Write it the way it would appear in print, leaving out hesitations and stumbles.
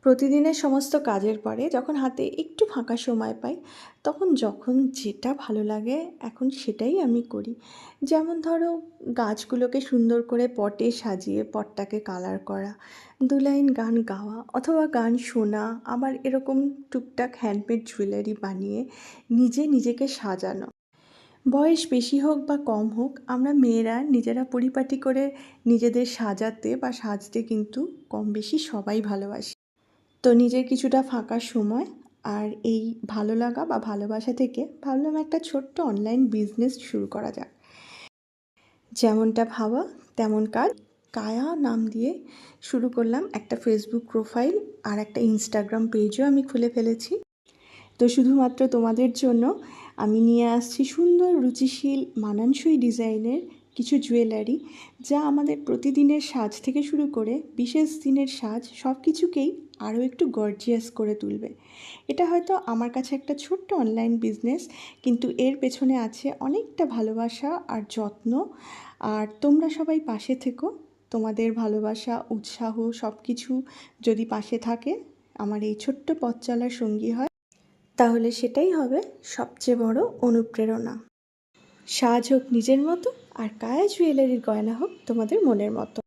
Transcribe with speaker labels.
Speaker 1: প্রতিদিনের সমস্ত কাজের পরে যখন হাতে একটু ফাঁকা সময় পাই, যখন যেটা ভালো লাগে এখন সেটাই আমি করি। যেমন ধরো, গাছগুলোকে সুন্দর করে পটে সাজিয়ে পটটাকে কালার করা, ২ লাইন গান গাওয়া অথবা গান শোনা, আবার এরকম টুকটাক হ্যান্ডমেড জুয়েলারি বানিয়ে নিজেকে সাজানো। বয়স বেশি হোক বা কম হোক, আমরা মেয়েরা নিজেরা পরিপাটি করে নিজেদের সাজাতে বা সাজতে কিন্তু কম বেশি সবাই ভালোবাসি। তো নিজের কিছুটা ফাঁকা সময় আর এই ভালো লাগা বা ভালোবাসা থেকে ভাবলাম একটা ছোট্ট অনলাইন বিজনেস শুরু করা যাক। যেমনটা ভাবা তেমন কাজ। কায়া নাম দিয়ে শুরু করলাম একটা ফেসবুক প্রোফাইল, আর একটা ইনস্টাগ্রাম পেজও আমি খুলে ফেলেছি। তো শুধুমাত্র তোমাদের জন্য আমি নিয়ে আসছি সুন্দর, রুচিশীল, মানানসই ডিজাইনের কিছু জুয়েলারি, যা আমাদের প্রতিদিনের সাজ থেকে শুরু করে বিশেষ দিনের সাজ সব কিছুকেই আরও একটু গর্জিয়াস করে তুলবে। এটা হয়তো আমার কাছে একটা ছোট্ট অনলাইন বিজনেস, কিন্তু এর পেছনে আছে অনেকটা ভালোবাসা আর যত্ন। আর তোমরা সবাই পাশে থেকো। তোমাদের ভালোবাসা, উৎসাহ সব কিছু যদি পাশে থাকে, আমার এই ছোট্ট পথ চলার সঙ্গী হয়, তাহলে সেটাই হবে সবচেয়ে বড় অনুপ্রেরণা। সাজ হোক নিজের মতো, আর কায়া জুয়েলারির গয়না হোক তোমাদের মনের মতো।